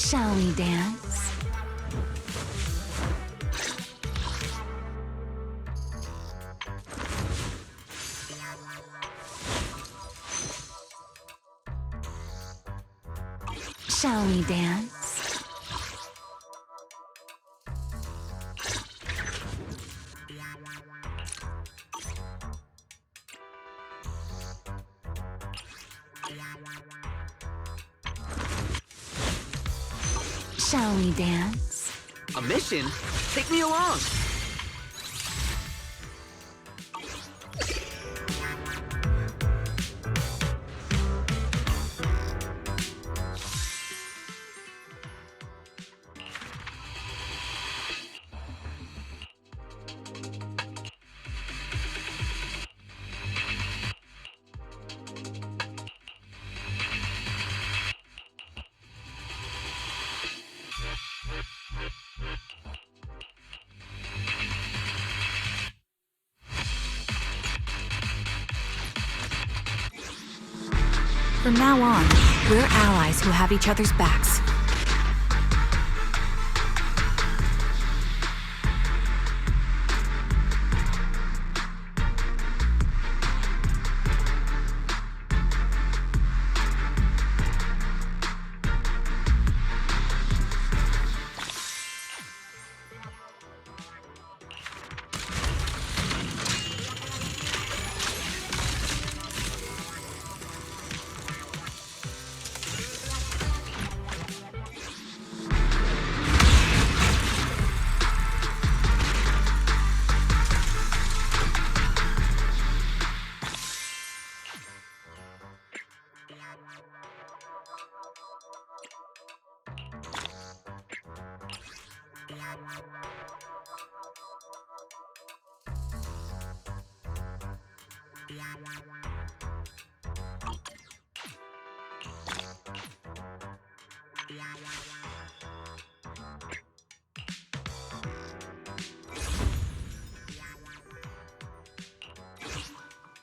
Shall we dance? Shall we dance? Shall we dance? A mission? Take me along! From now on, we're allies who have each other's backs.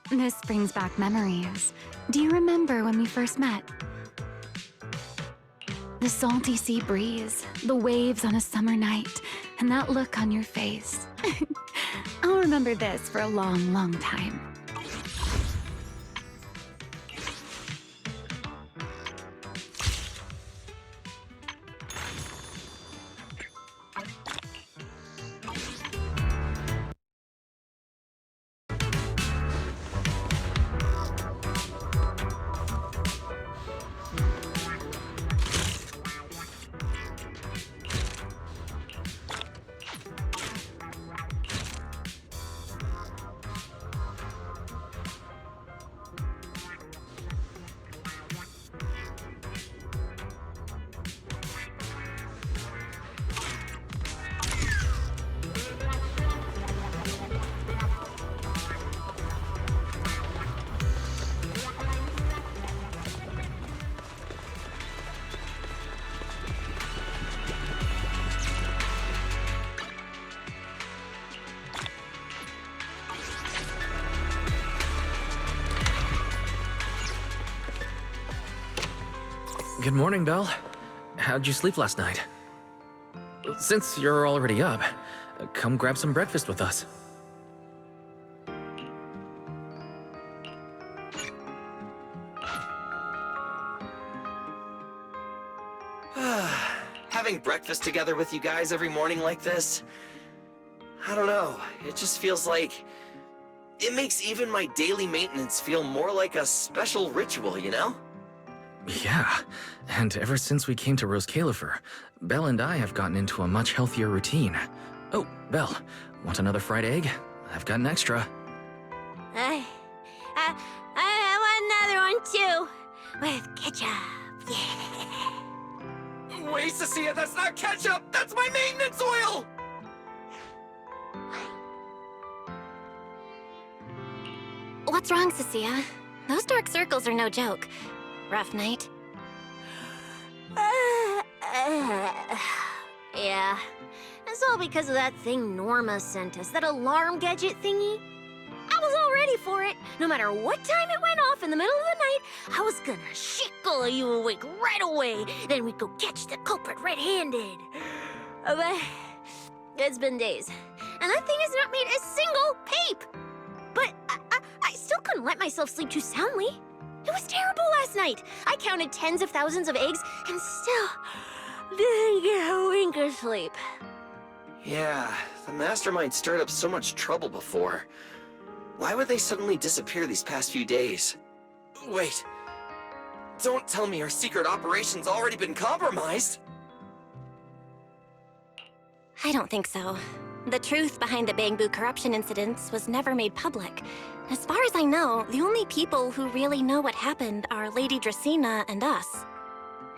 This brings back memories. Do you remember when we first met? The salty sea breeze, the waves on a summer night, and that look on your face. I'll remember this for a long, long time. Good morning, Belle. How'd you sleep last night? Since you're already up, come grab some breakfast with us. Having breakfast together with you guys every morning like this, I don't know, it just feels like it makes even my daily maintenance feel more like a special ritual, you know? Yeah, and ever since we came to Rose Califer, Belle and I have gotten into a much healthier routine. Oh, Belle, want another fried egg? I've got an extra. I want another one too, with ketchup. Yeah. Wait, Cecilia, that's not ketchup! That's my maintenance oil! What's wrong, Cecilia? Those dark circles are no joke. Rough night? Yeah. It's all because of that thing Norma sent us, that alarm gadget thingy. I was all ready for it. No matter what time it went off in the middle of the night, I was gonna shake all of you awake right away. Then we'd go catch the culprit red-handed. But it's been days, and that thing has not made a single peep. But I still couldn't let myself sleep too soundly. It was terrible last night. I counted tens of thousands of eggs and still didn't get a wink of sleep. Yeah, the mastermind stirred up so much trouble before. Why would they suddenly disappear these past few days? Wait, don't tell me our secret operation's already been compromised? I don't think so. The truth behind the Bamboo corruption incidents was never made public. As far as I know, the only people who really know what happened are Lady Dracena and us.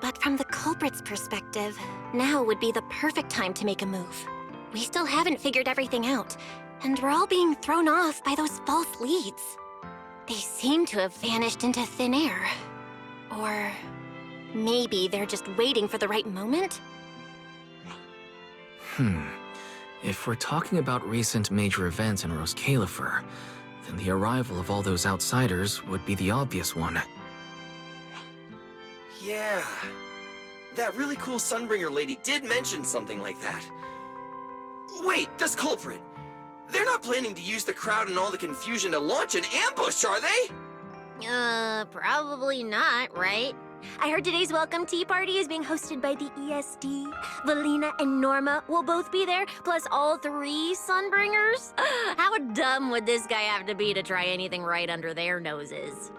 But from the culprit's perspective, now would be the perfect time to make a move. We still haven't figured everything out, and we're all being thrown off by those false leads. They seem to have vanished into thin air. Or maybe they're just waiting for the right moment? If we're talking about recent major events in Rose Califer, then the arrival of all those outsiders would be the obvious one. Yeah. That really cool Sunbringer lady did mention something like that. Wait, this culprit! They're not planning to use the crowd and all the confusion to launch an ambush, are they? Probably not, right? I heard today's welcome tea party is being hosted by the ESD. Valina and Norma will both be there, plus all 3 Sunbringers. How dumb would this guy have to be to try anything right under their noses?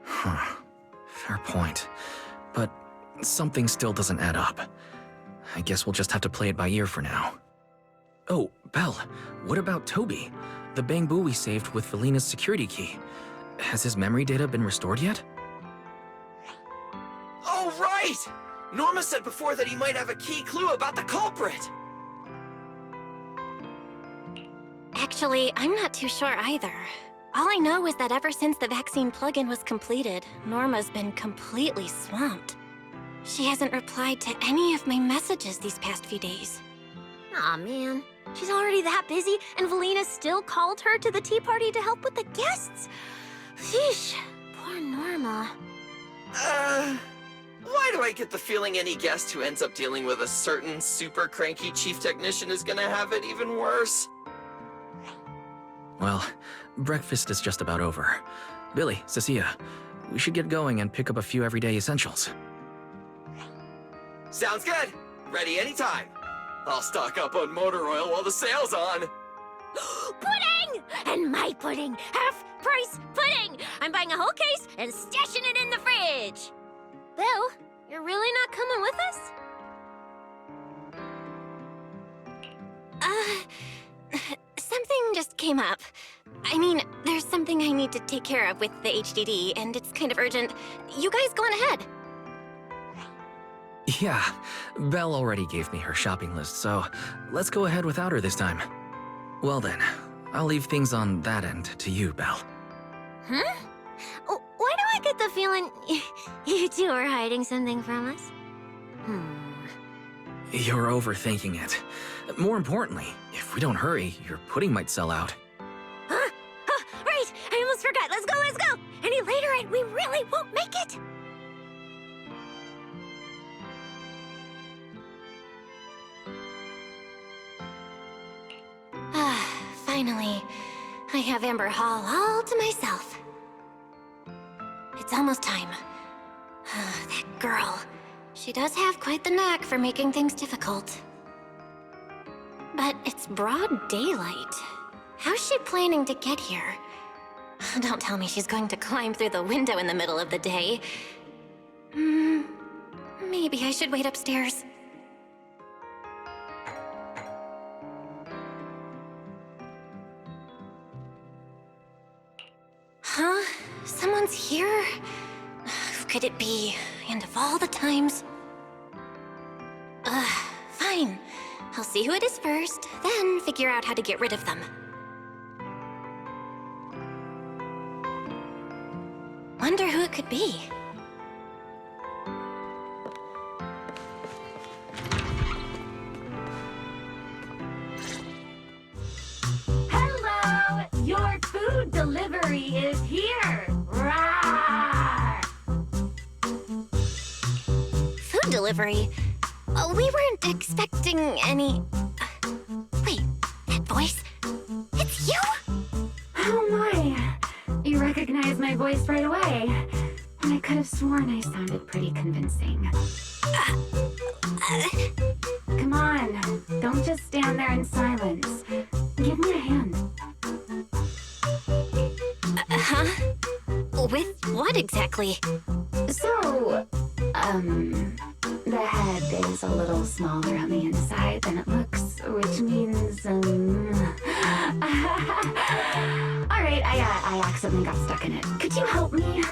Fair point. But something still doesn't add up. I guess we'll just have to play it by ear for now. Oh, Belle, what about Toby? The Bamboo we saved with Valina's security key. Has his memory data been restored yet? Oh, right! Norma said before that he might have a key clue about the culprit! Actually, I'm not too sure either. All I know is that ever since the vaccine plugin was completed, Norma's been completely swamped. She hasn't replied to any of my messages these past few days. Aw, man. She's already that busy, and Valina still called her to the tea party to help with the guests. Sheesh, poor Norma. Why do I get the feeling any guest who ends up dealing with a certain super cranky chief technician is gonna have it even worse? Well, breakfast is just about over. Billy, Cecilia, we should get going and pick up a few everyday essentials. Sounds good. Ready anytime. I'll stock up on motor oil while the sale's on. Pudding! And my pudding! Half-price pudding! I'm buying a whole case and stashing it in the fridge! Bill, you're really not coming with us? Something just came up. I mean, there's something I need to take care of with the HDD, and it's kind of urgent. You guys go on ahead. Yeah, Belle already gave me her shopping list, so let's go ahead without her this time. Well then, I'll leave things on that end to you, Belle. Huh? Why do I get the feeling you two are hiding something from us? You're overthinking it. More importantly, if we don't hurry, your pudding might sell out. Huh? Right! I almost forgot. Let's go, let's go! Any later and we really won't make it! Finally, I have Amber Hall all to myself. It's almost time. That girl. She does have quite the knack for making things difficult. But it's broad daylight. How's she planning to get here? Don't tell me she's going to climb through the window in the middle of the day. Maybe I should wait upstairs. Huh? Someone's here? Who could it be? And of all the times... Fine. I'll see who it is first, then figure out how to get rid of them. Wonder who it could be. Hello! Your food delivery is here! Rawr! Food delivery? We weren't expecting any... Wait, that voice? It's you? Oh my! You recognize my voice right away. And I could have sworn I sounded pretty convincing. Come on, don't just stand there in silence. Give me a hand. Huh? With what exactly? So, the head is a little smaller on the inside than it looks, which means, Alright, I accidentally got stuck in it. Could you help me?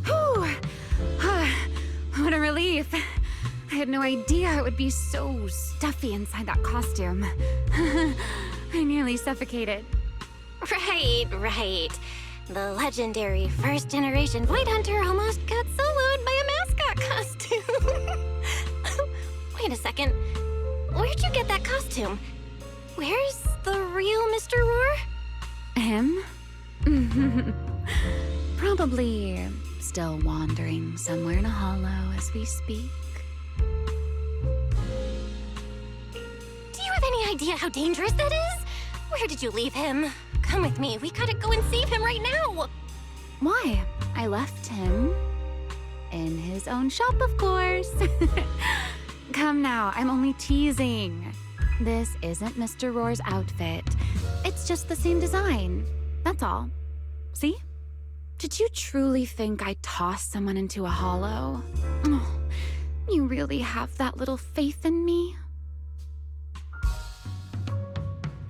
Whew! What a relief. I had no idea it would be so stuffy inside that costume. I nearly suffocated. Right. The legendary first-generation Void Hunter almost got soloed by a mascot costume. Wait a second. Where'd you get that costume? Where's the real Mr. Roar? Him? Probably still wandering somewhere in a hollow as we speak. Do you have any idea how dangerous that is? Where did you leave him? Come with me. We gotta go and save him right now. Why? I left him in his own shop, of course. Come now, I'm only teasing. This isn't Mr. Roar's outfit. It's just the same design. That's all. See? Did you truly think I tossed someone into a hollow? Oh, you really have that little faith in me?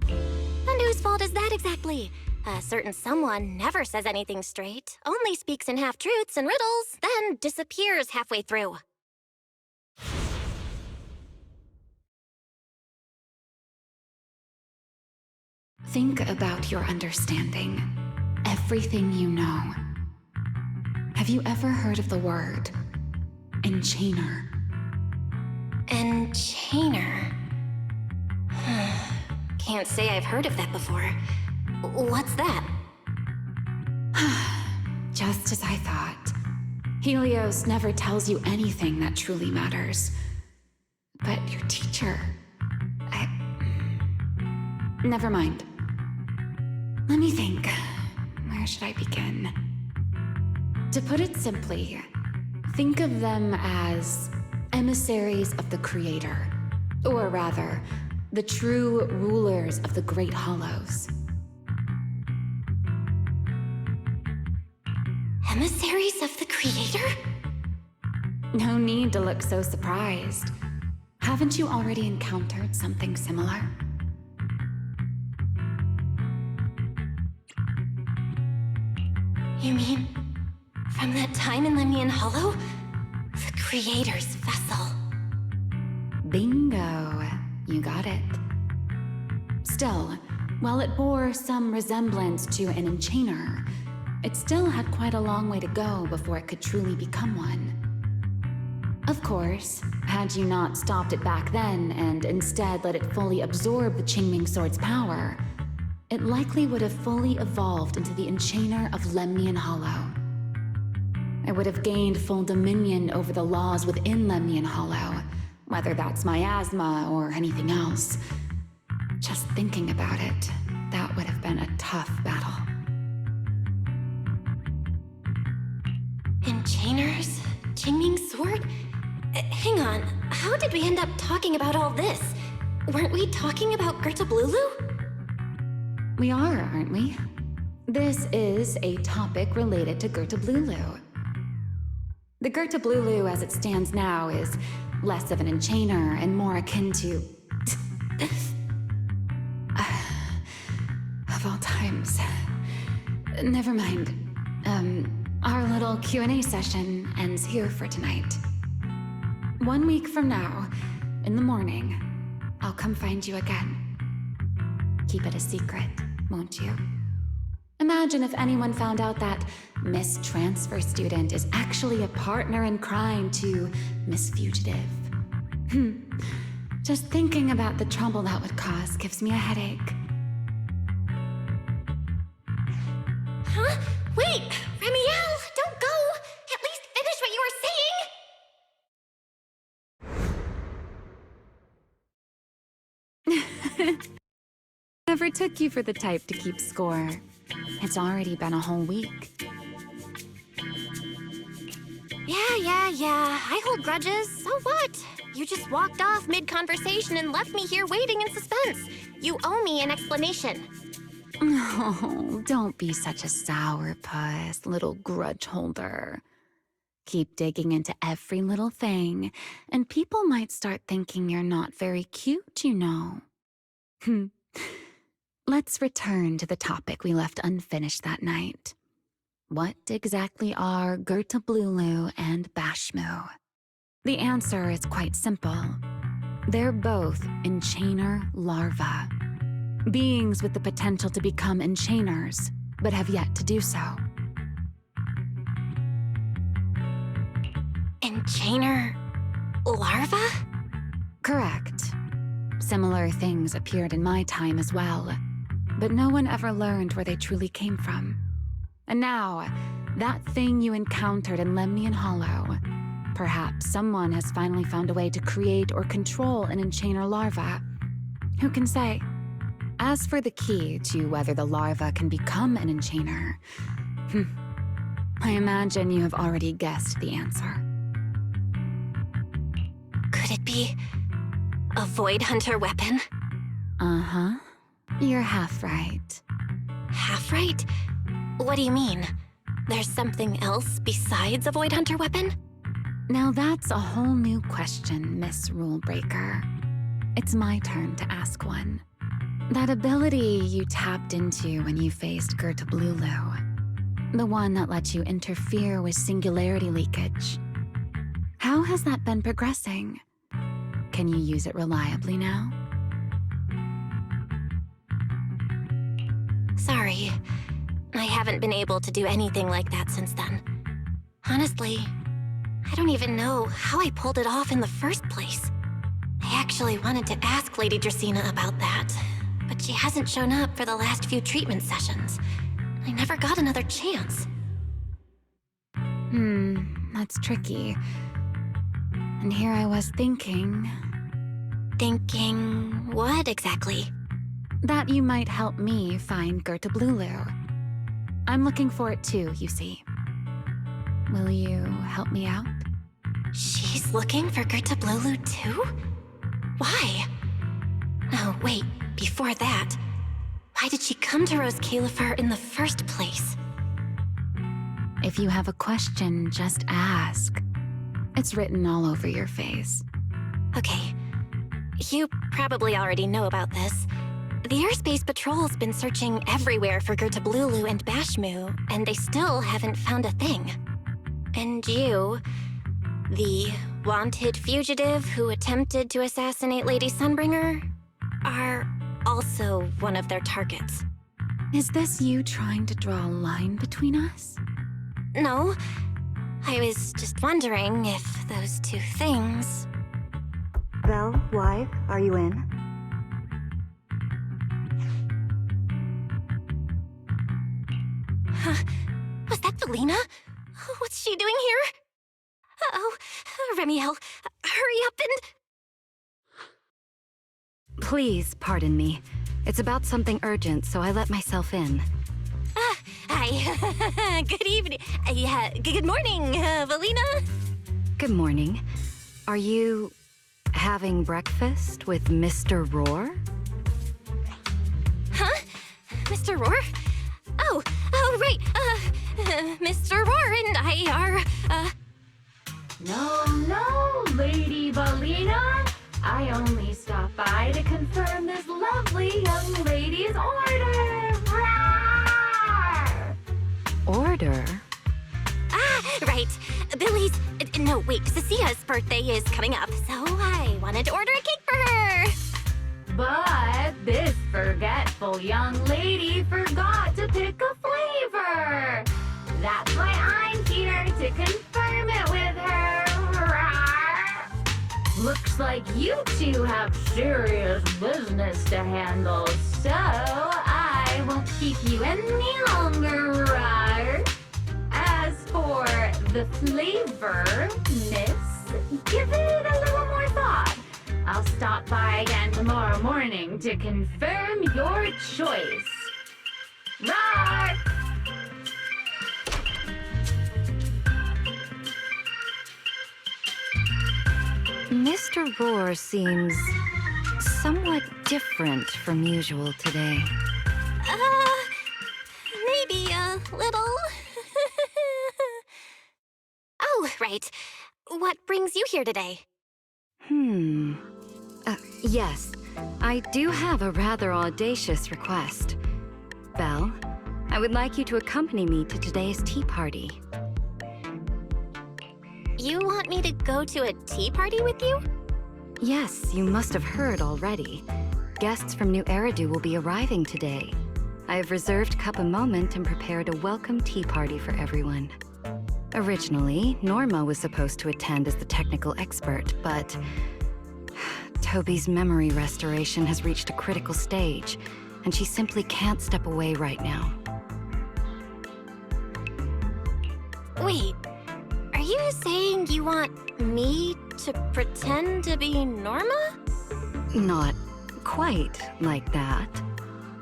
And whose fault is that exactly? A certain someone never says anything straight, only speaks in half-truths and riddles, then disappears halfway through. Think about your understanding. Everything you know. Have you ever heard of the word enchainer? Enchainer? Can't say I've heard of that before. What's that? Just as I thought. Helios never tells you anything that truly matters. But your teacher... Never mind. Let me think. Where should I begin? To put it simply, think of them as emissaries of the Creator. Or rather, the true rulers of the Great Hollows. Emissaries of the Creator? No need to look so surprised. Haven't you already encountered something similar? You mean, from that time in Lemnian Hollow? The Creator's vessel. Bingo. You got it. Still, while it bore some resemblance to an enchainer, it still had quite a long way to go before it could truly become one. Of course, had you not stopped it back then and instead let it fully absorb the Qingming Sword's power, it likely would have fully evolved into the Enchainer of Lemnian Hollow. I would have gained full dominion over the laws within Lemnian Hollow, whether that's miasma or anything else. Just thinking about it, that would have been a tough battle. Enchainers? Jingming's sword? Hang on, how did we end up talking about all this? Weren't we talking about Gerta Blulu? We are, aren't we? This is a topic related to Gerta Blulu. The Gerta Blulu as it stands now is less of an enchainer and more akin to... of all times. Never mind. Our little Q&A session ends here for tonight. 1 week from now, in the morning, I'll come find you again. Keep it a secret, won't you? Imagine if anyone found out that Miss Transfer Student is actually a partner in crime to Miss Fugitive. Just thinking about the trouble that would cause gives me a headache. Huh? Wait! Remiel! Don't go! At least finish what you were saying! Never took you for the type to keep score. It's already been a whole week. Yeah. I hold grudges. So what? You just walked off mid-conversation and left me here waiting in suspense. You owe me an explanation. Oh, don't be such a sourpuss, little grudge holder. Keep digging into every little thing, and people might start thinking you're not very cute, you know. Let's return to the topic we left unfinished that night. What exactly are Gerta Blulu and Bashmu? The answer is quite simple. They're both enchainer larvae. Beings with the potential to become enchainers, but have yet to do so. Enchainer larva? Correct. Similar things appeared in my time as well, but no one ever learned where they truly came from. And now, that thing you encountered in Lemnian Hollow, perhaps someone has finally found a way to create or control an enchainer larva. Who can say? As for the key to whether the larva can become an enchainer, I imagine you have already guessed the answer. Could it be a Void Hunter weapon? Uh-huh. You're half right. Half right? What do you mean? There's something else besides a Void Hunter weapon? Now that's a whole new question, Miss Rulebreaker. It's my turn to ask one. That ability you tapped into when you faced Gerta Blulu, the one that lets you interfere with singularity leakage. How has that been progressing? Can you use it reliably now? Sorry, I haven't been able to do anything like that since then. Honestly, I don't even know how I pulled it off in the first place. I actually wanted to ask Lady Dracaena about that, but she hasn't shown up for the last few treatment sessions. I never got another chance. That's tricky. And here I was thinking... Thinking what exactly? that you might help me find Gerta Blulu. I'm looking for it too, you see. Will you help me out? She's looking for Gerta Blulu too? Why? No, wait, before that, why did she come to Rose Califer in the first place? If you have a question, just ask. It's written all over your face. Okay, you probably already know about this. The Airspace Patrol's been searching everywhere for Gerta Blulu and Bashmu, and they still haven't found a thing. And you, the wanted fugitive who attempted to assassinate Lady Sunbringer, are also one of their targets. Is this you trying to draw a line between us? No, I was just wondering if those two things... Vel, wife, are you in? Huh? Was that Felina? What's she doing here? Uh-oh. Remiel, hurry up and... Please pardon me. It's about something urgent, so I let myself in. Hi. Good evening. Good morning, Valina. Good morning. Are you having breakfast with Mr. Roar? Huh? Mr. Roar? Oh, right. Mr. Roar and I are, No, Lady Valina. I only stopped by to confirm this lovely young lady's order. Rawr! Order? Right. Billy's... No, wait, Cecia's birthday is coming up, so I wanted to order a cake for her. But this forgetful young lady forgot to pick a flavor. That's why I'm here to confirm it with her. Rawr! Looks like you two have serious business to handle, so I won't keep you any longer. Rawr! As for the flavor, miss, give it a little more thought. I'll stop by again tomorrow morning to confirm your choice. Rawr! Mr. Roar seems somewhat different from usual today. Maybe a little. Oh, right. What brings you here today? Yes, I do have a rather audacious request. Belle, I would like you to accompany me to today's tea party. You want me to go to a tea party with you? Yes, you must have heard already. Guests from New Eridu will be arriving today. I have reserved Cup a Moment and prepared a welcome tea party for everyone. Originally, Norma was supposed to attend as the technical expert, but Toby's memory restoration has reached a critical stage, and she simply can't step away right now. Wait, are you saying you want me to pretend to be Norma? Not quite like that.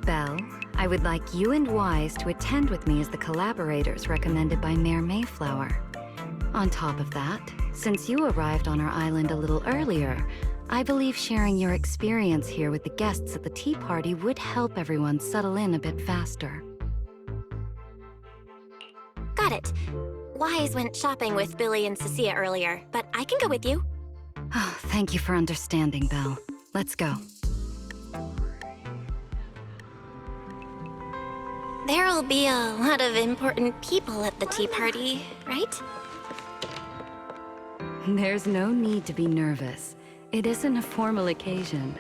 Belle, I would like you and Wise to attend with me as the collaborators recommended by Mayor Mayflower. On top of that, since you arrived on our island a little earlier, I believe sharing your experience here with the guests at the tea party would help everyone settle in a bit faster. Got it. Wise went shopping with Billy and Cecilia earlier, but I can go with you. Oh, thank you for understanding, Belle. Let's go. There'll be a lot of important people at the tea party, right? There's no need to be nervous. It isn't a formal occasion.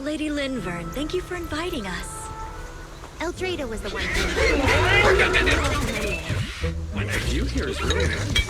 Lady Linvern, thank you for inviting us. Eldrada was the one My view here is really nice.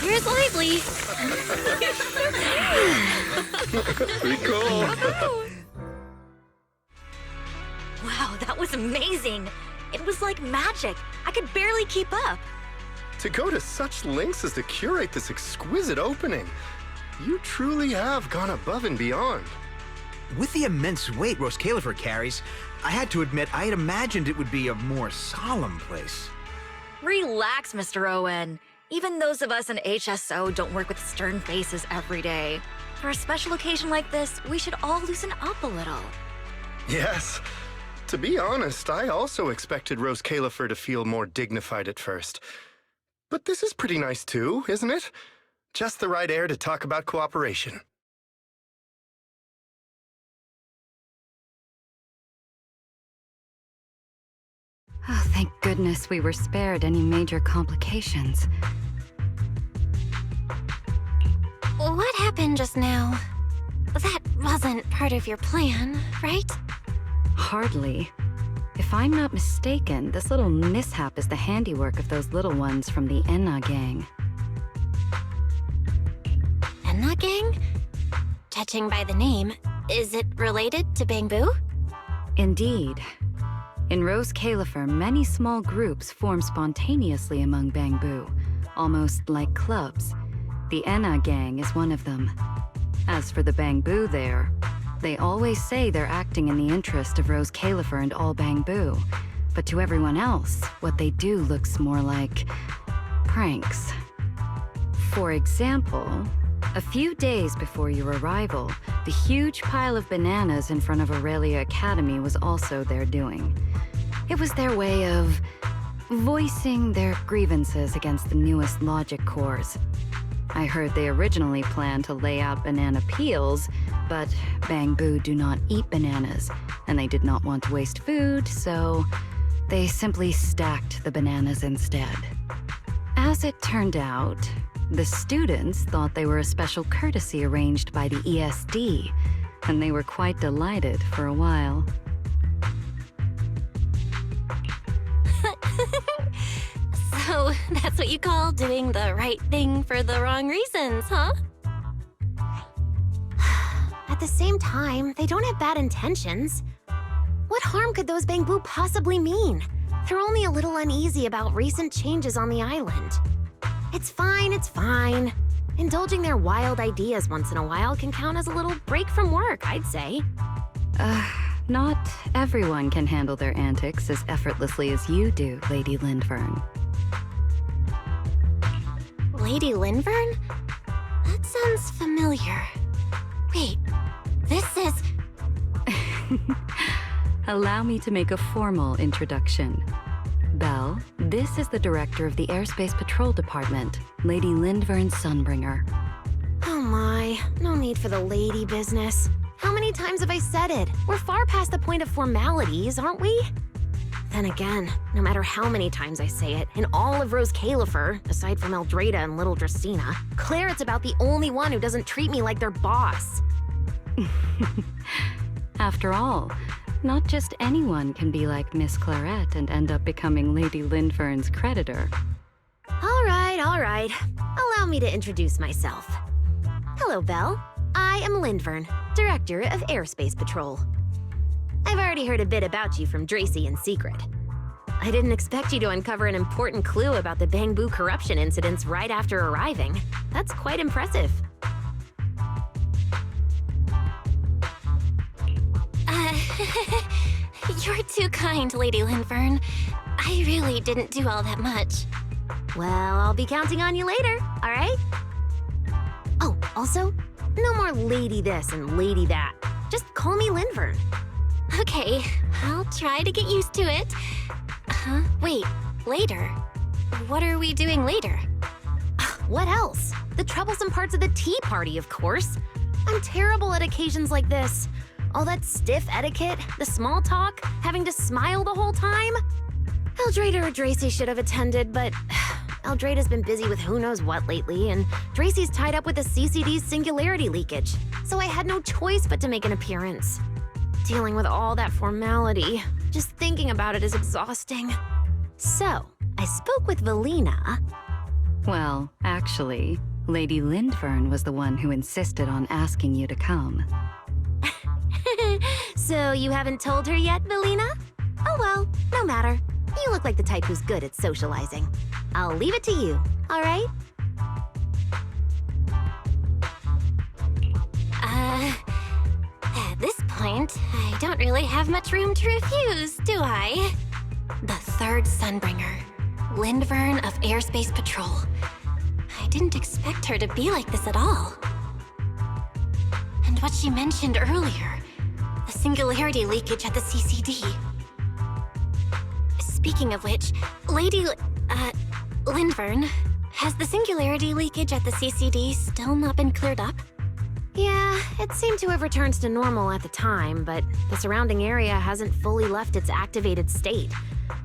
Cheers lively! Pretty cool. Wow, that was amazing! It was like magic. I could barely keep up. To go to such lengths as to curate this exquisite opening, you truly have gone above and beyond. With the immense weight Rose Califer carries, I had to admit I had imagined it would be a more solemn place. Relax, Mr. Owen. Even those of us in HSO don't work with stern faces every day. For a special occasion like this, we should all loosen up a little. Yes. To be honest, I also expected Rose Califer to feel more dignified at first. But this is pretty nice too, isn't it? Just the right air to talk about cooperation. Oh, thank goodness we were spared any major complications. What happened just now? That wasn't part of your plan, right? Hardly. If I'm not mistaken, this little mishap is the handiwork of those little ones from the Enna gang. Enna gang? Judging by the name, is it related to Bamboo? Indeed. In Rose Califer, many small groups form spontaneously among Bamboo, almost like clubs. The Enna gang is one of them. As for the Bamboo there, they always say they're acting in the interest of Rose Califer and all Bamboo. But to everyone else, what they do looks more like pranks. For example, a few days before your arrival, the huge pile of bananas in front of Aurelia Academy was also their doing. It was their way of voicing their grievances against the newest logic cores. I heard they originally planned to lay out banana peels, but Bamboo do not eat bananas, and they did not want to waste food, so they simply stacked the bananas instead. As it turned out, the students thought they were a special courtesy arranged by the ESD, and they were quite delighted for a while. So that's what you call doing the right thing for the wrong reasons, huh? At the same time, they don't have bad intentions. What harm could those Bamboo possibly mean? They're only a little uneasy about recent changes on the island. It's fine, it's fine. Indulging their wild ideas once in a while can count as a little break from work, I'd say. Not everyone can handle their antics as effortlessly as you do, Lady Lindvern. Lady Lindvern? That sounds familiar. Wait, this is... Allow me to make a formal introduction. Belle, this is the director of the Airspace Patrol Department, Lady Lindvern Sunbringer. Oh my, no need for the lady business. How many times have I said it? We're far past the point of formalities, aren't we? Then again, no matter how many times I say it, in all of Rose Califer, aside from Eldrada and Little Dristina, Claret's about the only one who doesn't treat me like their boss. After all, not just anyone can be like Miss Claret and end up becoming Lady Lindvern's creditor. All right. Allow me to introduce myself. Hello, Belle. I am Lindvern, Director of Airspace Patrol. I've already heard a bit about you from Dracy in secret. I didn't expect you to uncover an important clue about the Bamboo corruption incidents right after arriving. That's quite impressive. You're too kind, Lady Linfern. I really didn't do all that much. Well, I'll be counting on you later, all right? Oh, also, no more lady this and lady that. Just call me Linfern. Okay, I'll try to get used to it. Huh? Wait, later? What are we doing later? What else? The troublesome parts of the tea party, of course. I'm terrible at occasions like this. All that stiff etiquette, the small talk, having to smile the whole time. Eldrada or Dracy should have attended, but Eldrada's been busy with who knows what lately, and Dracy's tied up with the CCD's singularity leakage, so I had no choice but to make an appearance. Dealing with all that formality, just thinking about it is exhausting. So, I spoke with Valina. Well, actually, Lady Lindvern was the one who insisted on asking you to come. So you haven't told her yet, Valina? Oh well, no matter. You look like the type who's good at socializing. I'll leave it to you, all right? At this point, I don't really have much room to refuse, do I? The third Sunbringer, Lindvern of Airspace Patrol. I didn't expect her to be like this at all. And what she mentioned earlier, the singularity leakage at the CCD. Speaking of which, Lady Lindvern, has the singularity leakage at the CCD still not been cleared up? Yeah, it seemed to have returned to normal at the time, but the surrounding area hasn't fully left its activated state.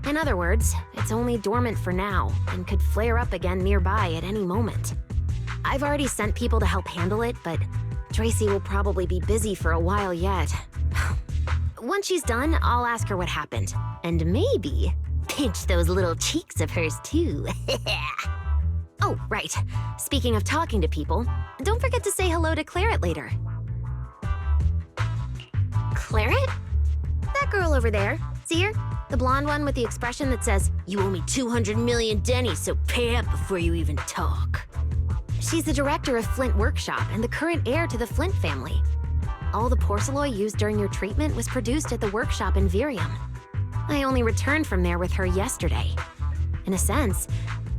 In other words, it's only dormant for now and could flare up again nearby at any moment. I've already sent people to help handle it, but Tracy will probably be busy for a while yet. Once she's done, I'll ask her what happened. And maybe pinch those little cheeks of hers too. Oh, right. Speaking of talking to people, don't forget to say hello to Claret later. Claret? That girl over there. See her? The blonde one with the expression that says, "You owe me 200 million dennies, so pay up before you even talk." She's the director of Flint Workshop and the current heir to the Flint family. All the porcelain used during your treatment was produced at the workshop in Virium. I only returned from there with her yesterday. In a sense,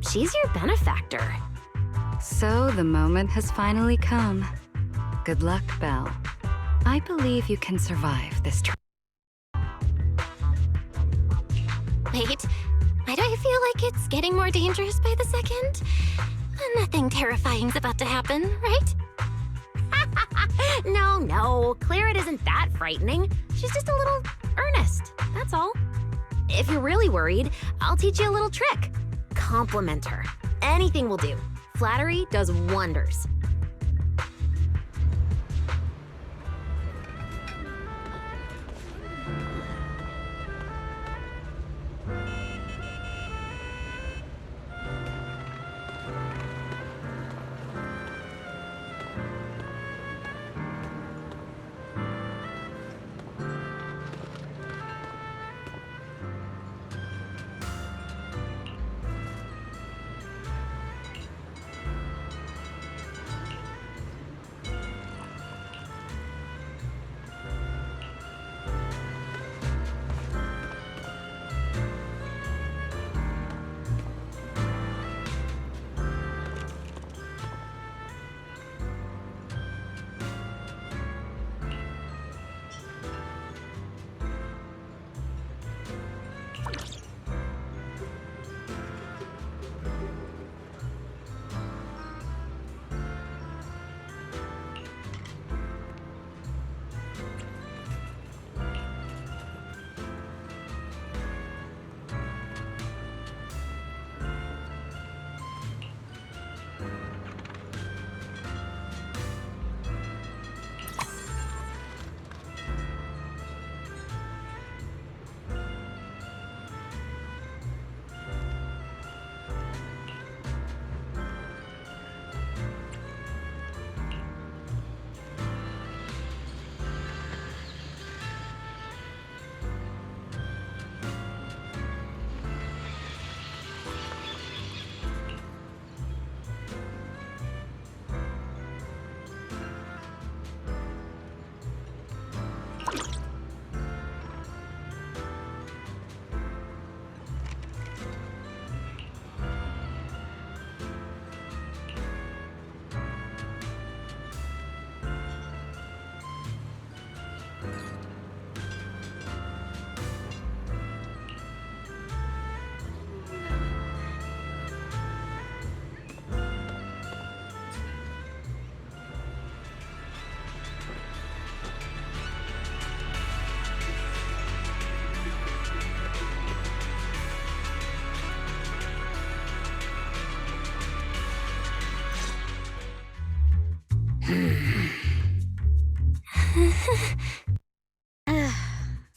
she's your benefactor. So the moment has finally come. Good luck, Belle. I believe you can survive this trial. Wait, why do I feel like it's getting more dangerous by the second? Nothing terrifying's about to happen, right? No, Claret isn't that frightening. She's just a little earnest, that's all. If you're really worried, I'll teach you a little trick. Compliment her. Anything will do. Flattery does wonders.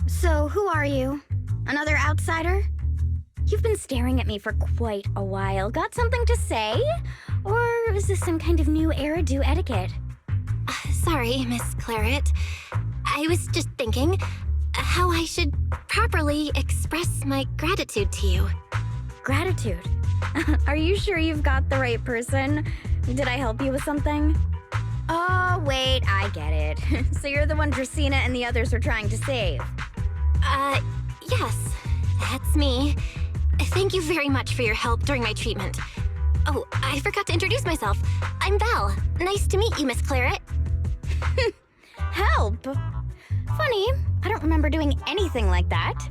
So, who are you? Another outsider? You've been staring at me for quite a while. Got something to say? Or is this some kind of new era-do etiquette? Sorry, Miss Claret. I was just thinking how I should properly express my gratitude to you. Gratitude? Are you sure you've got the right person? Did I help you with something? Oh, wait, I get it. So you're the one Dracaena and the others are trying to save. Yes, that's me. Thank you very much for your help during my treatment. Oh, I forgot to introduce myself. I'm Belle. Nice to meet you, Miss Claret. Help? Funny, I don't remember doing anything like that.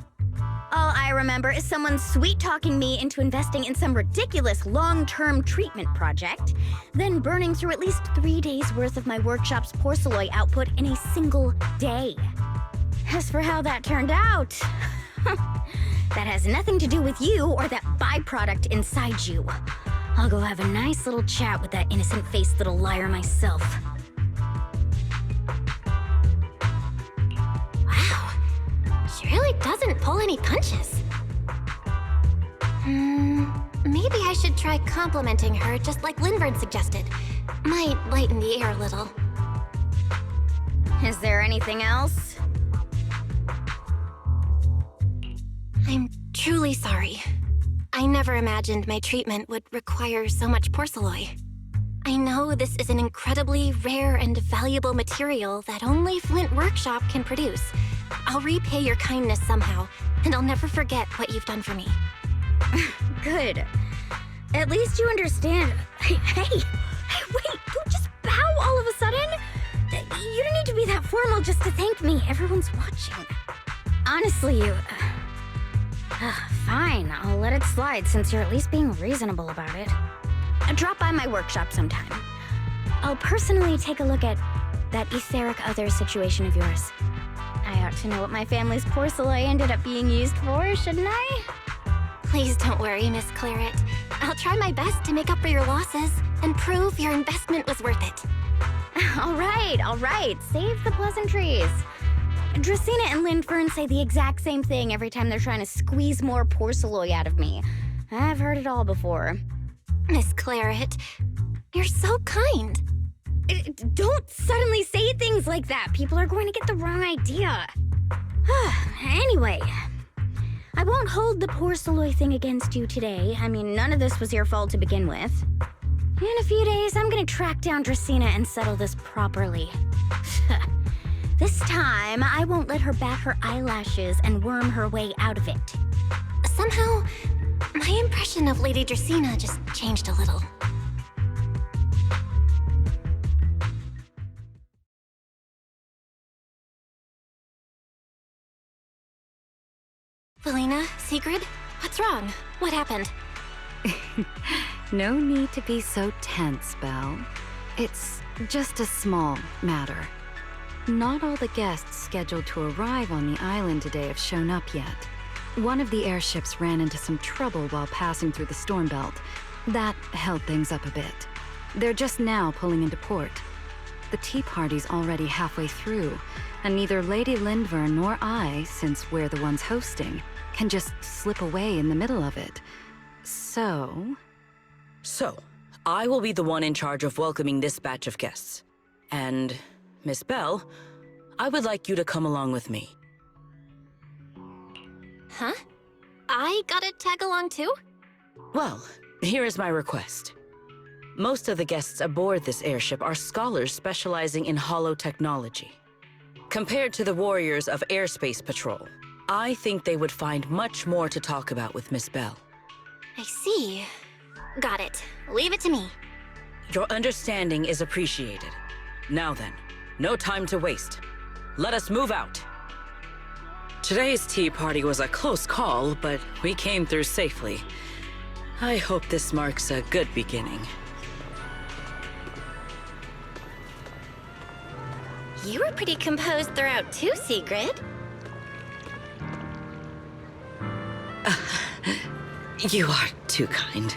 All I remember is someone sweet-talking me into investing in some ridiculous long-term treatment project, then burning through at least 3 days' worth of my workshop's porcelain output in a single day. As for how that turned out, that has nothing to do with you or that byproduct inside you. I'll go have a nice little chat with that innocent-faced little liar myself. Wow, she really doesn't pull any punches. Maybe I should try complimenting her just like Linvern suggested. Might lighten the air a little. Is there anything else? I'm truly sorry. I never imagined my treatment would require so much porcelain. I know this is an incredibly rare and valuable material that only Flint Workshop can produce. I'll repay your kindness somehow, and I'll never forget what you've done for me. Good. At least you understand. Hey, wait, don't just bow all of a sudden. You don't need to be that formal just to thank me. Everyone's watching. Honestly, you... fine, I'll let it slide since you're at least being reasonable about it. Drop by my workshop sometime. I'll personally take a look at that etheric other situation of yours. I ought to know what my family's porcelain ended up being used for, shouldn't I? Please don't worry, Miss Claret. I'll try my best to make up for your losses and prove your investment was worth it. All right. Save the pleasantries. Dracaena and Linfern say the exact same thing every time they're trying to squeeze more porcelain out of me. I've heard it all before. Miss Claret, you're so kind. Don't suddenly say things like that. People are going to get the wrong idea. Anyway, I won't hold the porcelain thing against you today. I mean, none of this was your fault to begin with. In a few days, I'm gonna track down Dracaena and settle this properly. This time, I won't let her bat her eyelashes and worm her way out of it. Somehow, my impression of Lady Dracaena just changed a little. Felina, Sigrid, what's wrong? What happened? No need to be so tense, Belle. It's just a small matter. Not all the guests scheduled to arrive on the island today have shown up yet. One of the airships ran into some trouble while passing through the storm belt. That held things up a bit. They're just now pulling into port. The tea party's already halfway through, and neither Lady Linvern nor I, since we're the ones hosting, can just slip away in the middle of it. So, I will be the one in charge of welcoming this batch of guests. And, Miss Belle, I would like you to come along with me. Huh? I gotta tag along too? Well, here is my request. Most of the guests aboard this airship are scholars specializing in holotechnology. Compared to the warriors of Airspace Patrol, I think they would find much more to talk about with Miss Belle. I see. Got it. Leave it to me. Your understanding is appreciated. Now then, no time to waste. Let us move out. Today's tea party was a close call, but we came through safely. I hope this marks a good beginning. You were pretty composed throughout too, Sigrid. You are too kind.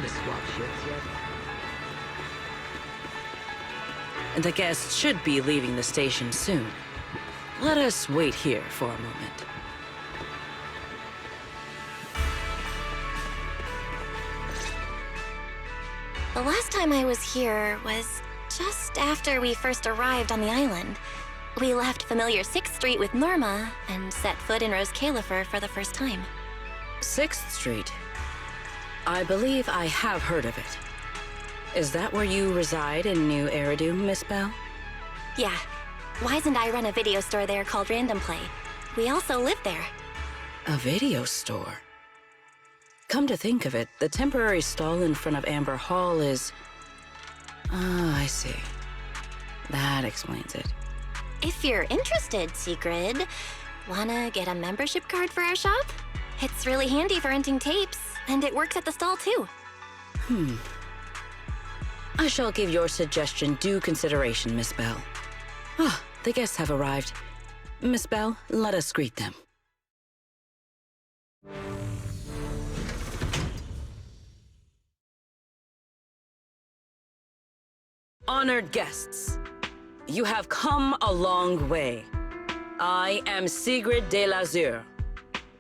to swap shifts yet? The guests should be leaving the station soon. Let us wait here for a moment. The last time I was here was just after we first arrived on the island. We left familiar 6th Street with Norma and set foot in Rose Califer for the first time. 6th Street. I believe I have heard of it. Is that where you reside in New Eridu, Miss Bell? Yeah. Wise and I run a video store there called Random Play. We also live there. A video store? Come to think of it, the temporary stall in front of Amber Hall is... Ah, I see. That explains it. If you're interested, Sigrid, wanna get a membership card for our shop? It's really handy for renting tapes, and it works at the stall too. I shall give your suggestion due consideration, Miss Bell. Ah, the guests have arrived. Miss Bell, let us greet them. Honored guests, you have come a long way. I am Sigrid de Lazure,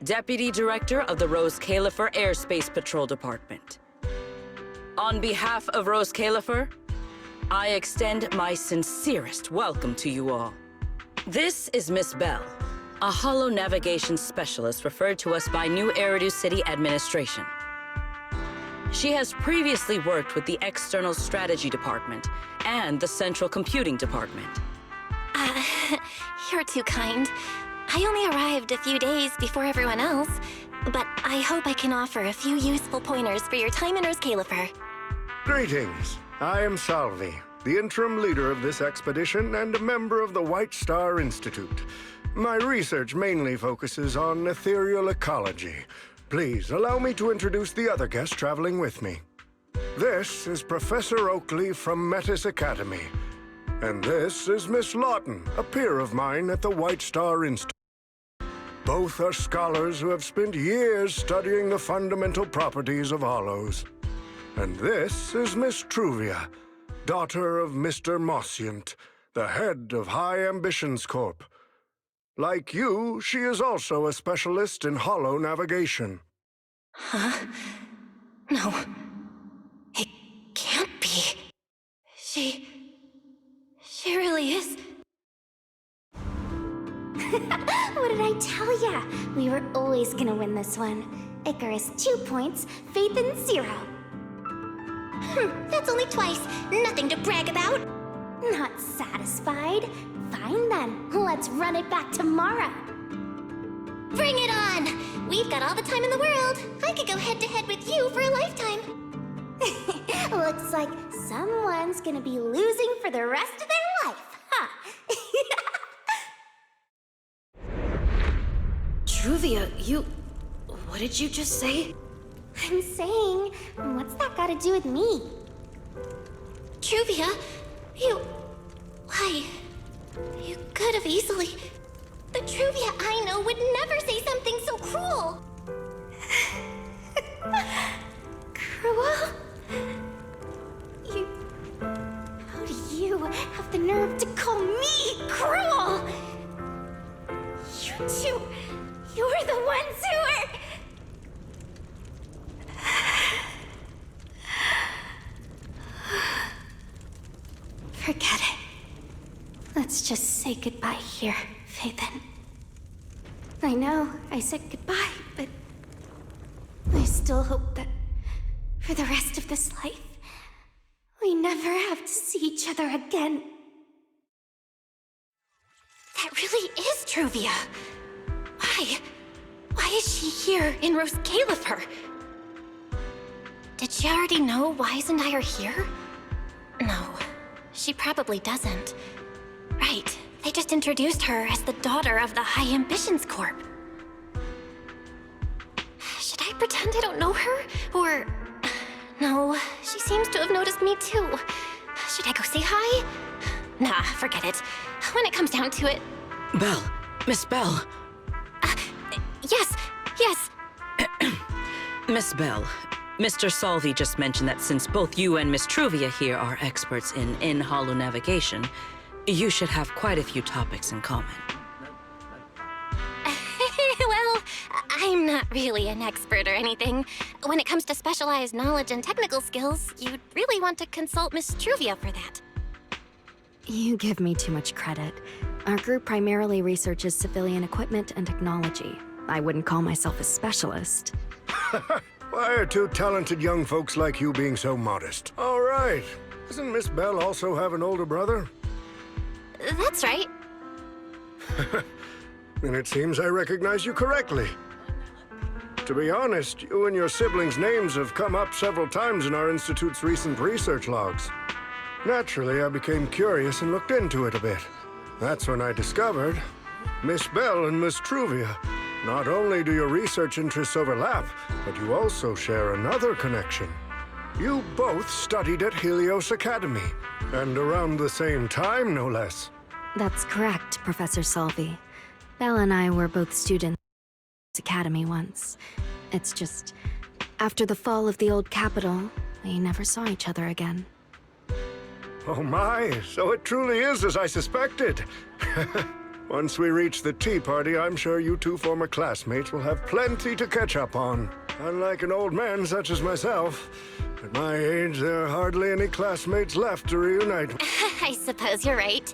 Deputy Director of the Rose Califer Airspace Patrol Department. On behalf of Rose Califer, I extend my sincerest welcome to you all. This is Miss Bell, a holo navigation specialist referred to us by New Eridu City Administration. She has previously worked with the External Strategy Department and the Central Computing Department. You're too kind. I only arrived a few days before everyone else, but I hope I can offer a few useful pointers for your time in Rose Califer. Greetings. I am Salvi, the interim leader of this expedition and a member of the White Star Institute. My research mainly focuses on ethereal ecology. Please allow me to introduce the other guest traveling with me. This is Professor Oakley from Metis Academy. And this is Miss Lawton, a peer of mine at the White Star Institute. Both are scholars who have spent years studying the fundamental properties of hollows. And this is Miss Truvia, daughter of Mr. Mossient, the head of High Ambitions Corp. Like you, she is also a specialist in holo navigation. Huh? No. It can't be. She really is. What did I tell ya? We were always gonna win this one. Icarus 2 points, Phaethon 0. That's only twice. Nothing to brag about. Not satisfied? Fine then, let's run it back tomorrow. Bring it on! We've got all the time in the world. I could go head-to-head with you for a lifetime. Looks like someone's gonna be losing for the rest of their life, huh? Truvia, what did you just say? I'm saying, what's that got to do with me? Truvia, why? You could have easily... The Truvia I know would never say something so cruel. Cruel? How do you have the nerve to call me cruel? You two, you're the ones who are... Forget it. Let's just say goodbye here, Phaethon. I know I said goodbye, but I still hope that for the rest of this life, we never have to see each other again. That really is Truvia. Why is she here in Rose Califer? Did she already know Wise and I are here? No, she probably doesn't. Right, they just introduced her as the daughter of the High Ambitions Corp. Should I pretend I don't know her? Or... No, she seems to have noticed me too. Should I go say hi? Nah, forget it. When it comes down to it... Bell. Miss Bell. Yes. Miss Bell, Mr. Salvi just mentioned that since both you and Miss Truvia here are experts in hollow navigation, you should have quite a few topics in common. Well, I'm not really an expert or anything. When it comes to specialized knowledge and technical skills, you'd really want to consult Miss Truvia for that. You give me too much credit. Our group primarily researches civilian equipment and technology. I wouldn't call myself a specialist. Why are two talented young folks like you being so modest? All right. Doesn't Miss Bell also have an older brother? That's right. Then it seems I recognize you correctly. To be honest, you and your siblings' names have come up several times in our Institute's recent research logs. Naturally, I became curious and looked into it a bit. That's when I discovered Miss Bell and Miss Truvia. Not only do your research interests overlap, but you also share another connection. You both studied at Helios Academy, and around the same time, no less. That's correct, Professor Salvi. Belle and I were both students at Helios Academy once. It's just, after the fall of the old capital, we never saw each other again. Oh my, so it truly is as I suspected. Once we reach the tea party, I'm sure you two former classmates will have plenty to catch up on. Unlike an old man such as myself, at my age, there are hardly any classmates left to reunite. I suppose you're right.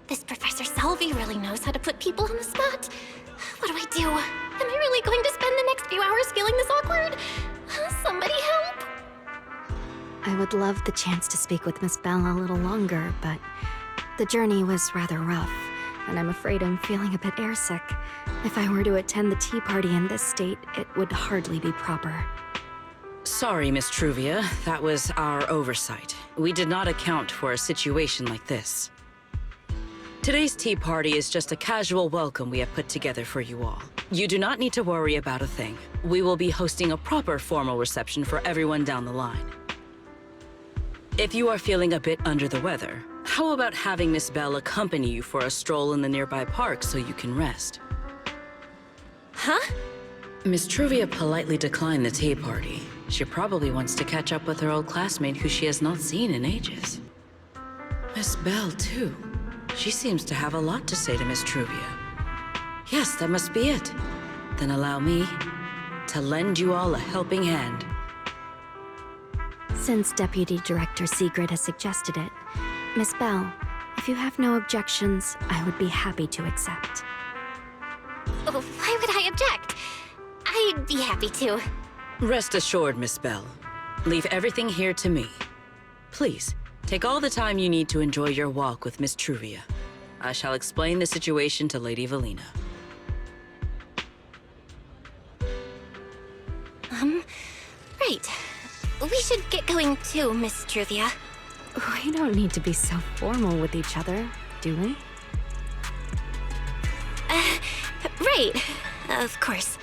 This Professor Salvi really knows how to put people on the spot. What do I do? Am I really going to spend the next few hours feeling this awkward? Somebody help! I would love the chance to speak with Miss Bell a little longer, but the journey was rather rough, and I'm afraid I'm feeling a bit airsick. If I were to attend the tea party in this state, it would hardly be proper. Sorry, Miss Truvia. That was our oversight. We did not account for a situation like this. Today's tea party is just a casual welcome we have put together for you all. You do not need to worry about a thing. We will be hosting a proper formal reception for everyone down the line. If you are feeling a bit under the weather, how about having Miss Bell accompany you for a stroll in the nearby park so you can rest? Huh? Miss Truvia politely declined the tea party. She probably wants to catch up with her old classmate who she has not seen in ages. Miss Bell, too. She seems to have a lot to say to Miss Truvia. Yes, that must be it. Then allow me to lend you all a helping hand. Since Deputy Director Sigrid has suggested it, Miss Bell, if you have no objections, I would be happy to accept. Oh, why would I object? I'd be happy to. Rest assured, Miss Bell. Leave everything here to me. Please, take all the time you need to enjoy your walk with Miss Truvia. I shall explain the situation to Lady Valina. Right. We should get going too, Miss Truvia. We don't need to be so formal with each other, do we? Right. Of course.